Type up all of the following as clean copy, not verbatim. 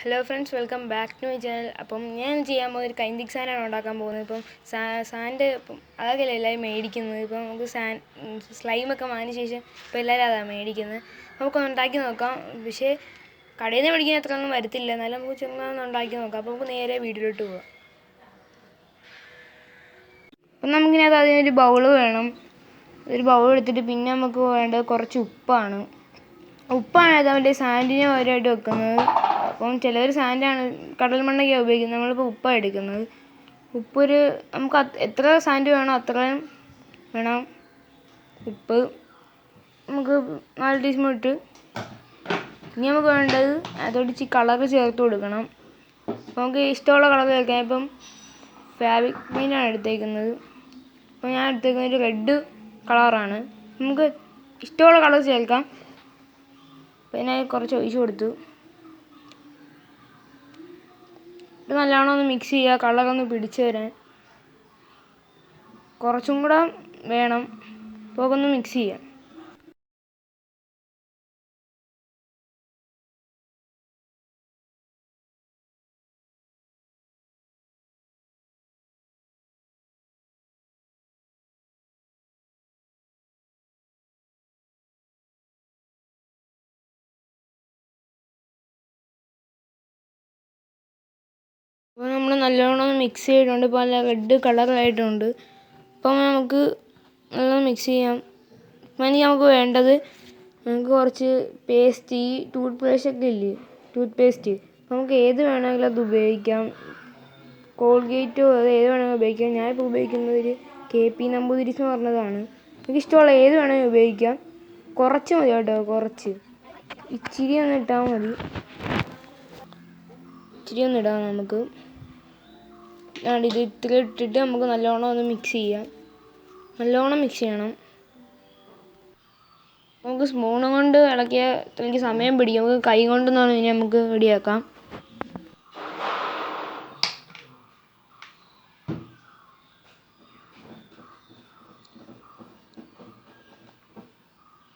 Hello friends, welcome back to my channel. അപ്പം ഞാൻ ചെയ്യാൻ പോകുന്ന ഒരു കൈൻഡിക് സാൻഡാണ് ഉണ്ടാക്കാൻ പോകുന്നത്. ഇപ്പം സാൻഡ് അതൊക്കെ എല്ലാവരും മേടിക്കുന്നത്. ഇപ്പം നമുക്ക് സ്ലൈമൊക്കെ വാങ്ങിയ ശേഷം ഇപ്പോൾ എല്ലാവരും അതാണ് മേടിക്കുന്നത്. നമുക്കൊന്ന് ഉണ്ടാക്കി നോക്കാം. പക്ഷേ കടയിൽ നിന്ന് മേടിക്കുന്ന അത്രയൊന്നും വരത്തില്ല, എന്നാലും നമുക്ക് ചുമ്മാ ഒന്ന് ഉണ്ടാക്കി നോക്കാം. അപ്പോൾ നമുക്ക് നേരെ വീട്ടിലോട്ട് പോകാം. അപ്പം നമുക്കിനകത്ത് അതിനൊരു ബൗള് വേണം. ഒരു ബൗൾ എടുത്തിട്ട് പിന്നെ നമുക്ക് വേണ്ടത് കുറച്ച് ഉപ്പാണ്. ഉപ്പാണ് അതിൻ്റെ സാൻഡിന് പകരമായിട്ട് വെക്കുന്നത്. അപ്പം ചിലവർ സാൻഡാണ് കടൽ മണ്ണൊക്കെയാണ് ഉപയോഗിക്കുന്നത്. നമ്മളിപ്പോൾ ഉപ്പാണ് എടുക്കുന്നത്. ഉപ്പൊരു നമുക്ക് എത്ര സാൻഡ് വേണോ അത്രയും വേണം ഉപ്പ്. നമുക്ക് 4 ടീസ്പൂൺ ഇട്ട് ഇനി നമുക്ക് വേണ്ടത് അതോട് ഇച്ചിരി കളറ് ചേർത്ത് കൊടുക്കണം. നമുക്ക് ഇഷ്ടമുള്ള കളർ ചേർക്കാം. ഇപ്പം ഫാബ്രിക് പെയിൻ്റാണ് എടുത്തേക്കുന്നത്. അപ്പോൾ ഞാൻ എടുത്തേക്കുന്നത് ഒരു റെഡ് കളറാണ്. നമുക്ക് ഇഷ്ടമുള്ള കളർ ചേർക്കാം. പിന്നെ കുറച്ച് ഒഴിച്ച് കൊടുത്തു. ഇത് നല്ലോണം ഒന്ന് മിക്സ് ചെയ്യുക, കളറൊന്ന് പിടിച്ച് വരാൻ. കുറച്ചും കൂടെ വേണം. അപ്പോൾ ഒന്ന് മിക്സ് ചെയ്യാം. അപ്പോൾ നമ്മൾ നല്ലോണം ഒന്ന് മിക്സ് ചെയ്തിട്ടുണ്ട്. ഇപ്പോൾ നല്ല റെഡ് കളറായിട്ടുണ്ട്. അപ്പം നമുക്ക് നല്ലോണം മിക്സ് ചെയ്യാം. അപ്പം ഇനി നമുക്ക് വേണ്ടത് നമുക്ക് കുറച്ച് പേസ്റ്റ്, ഈ ടൂത്ത് ബ്രഷൊക്കെ ഇല്ലേ, ടൂത്ത് പേസ്റ്റ്. അപ്പോൾ നമുക്ക് ഏത് വേണമെങ്കിലും അത് ഉപയോഗിക്കാം. കോൾഗേറ്റോ അത് ഏത് വേണമെങ്കിലും ഉപയോഗിക്കാം. ഞാനിപ്പോൾ ഉപയോഗിക്കുന്നത് ഒരു KP നമ്പൂതിരീസ് എന്ന് പറഞ്ഞതാണ്. നമുക്ക് ഇഷ്ടമുള്ള ഏത് വേണമെങ്കിലും ഉപയോഗിക്കാം. കുറച്ച് മതി കേട്ടോ, കുറച്ച് ഇച്ചിരി ഒന്ന് ഇട്ടാൽ മതി. ഇച്ചിരി ഒന്ന് ഇടാം നമുക്ക്. ഇത് ഇത്തിരി ഇട്ടിട്ട് നമുക്ക് നല്ലോണം ഒന്ന് മിക്സ് ചെയ്യാം. നല്ലോണം മിക്സ് ചെയ്യണം. നമുക്ക് സ്പൂൺ കൊണ്ട് ഇളക്കിയാൽ എനിക്ക് സമയം പിടിക്കും. നമുക്ക് കൈ കൊണ്ടെന്നാണ് ഇനി നമുക്ക് റെഡിയാക്കാം.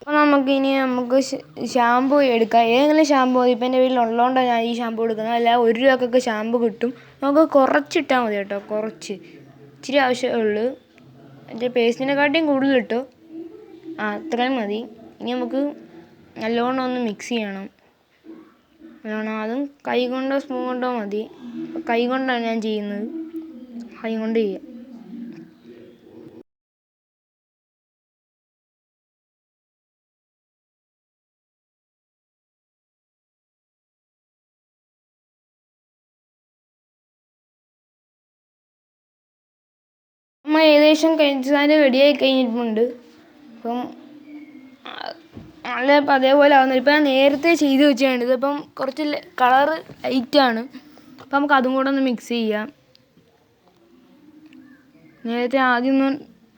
അപ്പോൾ നമുക്ക് ഷാമ്പു എടുക്കാം. ഏതെങ്കിലും ഷാമ്പു മതി. ഇപ്പം എൻ്റെ വീട്ടിലുള്ളതുകൊണ്ടാണ് ഞാൻ ഈ ഷാമ്പു എടുക്കുന്നത്. അല്ല 1 രൂപക്കൊക്കെ ഷാമ്പു കിട്ടും. നമുക്ക് കുറച്ചിട്ടാൽ മതി കേട്ടോ, കുറച്ച് ഇച്ചിരി ആവശ്യമേ ഉള്ളൂ. എൻ്റെ പേസ്റ്റിനെക്കാട്ടിയും കൂടുതൽ ഇട്ടോ, അത്രയും മതി. ഇനി നമുക്ക് നല്ലോണം ഒന്ന് മിക്സ് ചെയ്യണം. നല്ലോണം അതും കൈ കൊണ്ടോ സ്പൂൺ കൊണ്ടോ മതി. കൈ കൊണ്ടാണ് ഞാൻ ചെയ്യുന്നത്. കൈ കൊണ്ട് ചെയ്യാം. നമ്മൾ ഏകദേശം സാൻഡ് റെഡിയായി കഴിഞ്ഞിട്ടുണ്ട്. അപ്പം നല്ല അതേപോലെ ആവുന്നില്ല. ഇപ്പം ഞാൻ നേരത്തെ ചെയ്ത് വെച്ചാണ്. ഇതിപ്പം കുറച്ച് കളറ് ലൈറ്റാണ്. അപ്പം നമുക്ക് അതും കൂടെ ഒന്ന് മിക്സ് ചെയ്യാം. നേരത്തെ ആദ്യം ഒന്ന്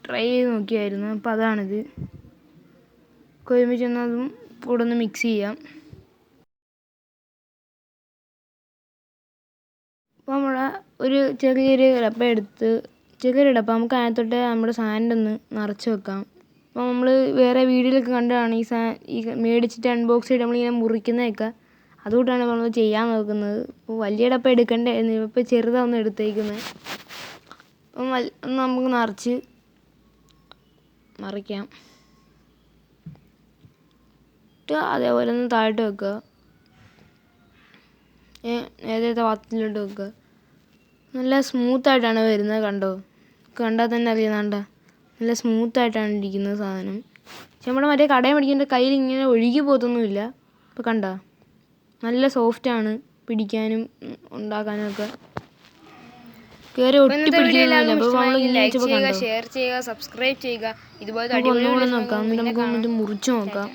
ട്രൈ ചെയ്ത് നോക്കിയായിരുന്നു. അപ്പം അതാണിത്. ഒരുമിച്ചൊന്ന് അതും കൂടെ ഒന്ന് മിക്സ് ചെയ്യാം. അപ്പോൾ നമ്മൾ ഒരു ചെറിയൊരു ഡപ്പ എടുത്ത്, ചെറിയൊരു ഡപ്പ നമുക്ക് അതിനകത്തോട്ട് നമ്മുടെ സാൻഡൊന്ന് നിറച്ച് വെക്കാം. അപ്പോൾ നമ്മൾ വേറെ വീഡിയോയിലൊക്കെ കണ്ടതാണ് ഈ മേടിച്ചിട്ട് അൺബോക്സ് ചെയ്ത് നമ്മളിങ്ങനെ മുറിക്കുന്നതൊക്കെ. അതുകൊണ്ടാണ് നമ്മൾ ചെയ്യാൻ നോക്കുന്നത്. ഇപ്പോൾ വലിയ ഡപ്പ എടുക്കേണ്ടായിരുന്നു. ഇപ്പോൾ ചെറുതാണ് എടുത്തേക്കുന്നത്. അപ്പം നമുക്ക് നിറച്ച് മറിക്കാം. അതേപോലെ ഒന്ന് താഴോട്ട് വെക്കുക. നേരത്തെ പാത്രത്തിലോട്ട് വെക്കുക. നല്ല സ്മൂത്തായിട്ടാണ് വരുന്നത്. കണ്ടാൽ തന്നെ അറിയുന്നുണ്ട, നല്ല സ്മൂത്തായിട്ടാണ് ഇരിക്കുന്നത് സാധനം. പക്ഷെ നമ്മുടെ മറ്റേ കടയിൽ മേടിക്കേണ്ട കയ്യിൽ ഇങ്ങനെ ഒഴുകി പോകത്തൊന്നുമില്ല. ഇപ്പോൾ കണ്ടോ, നല്ല സോഫ്റ്റാണ് പിടിക്കാനും ഉണ്ടാക്കാനും ഒക്കെ. കയറി ഒട്ടി പിടിക്കുന്നില്ല. അപ്പോൾ നമ്മൾ ഷെയർ ചെയ്യുക, സബ്സ്ക്രൈബ് ചെയ്യുക. ഇതുപോലെ ഒന്നുകൂടെ നോക്കാം. എന്നിട്ട് നമുക്ക് മുറിച്ച് നോക്കാം.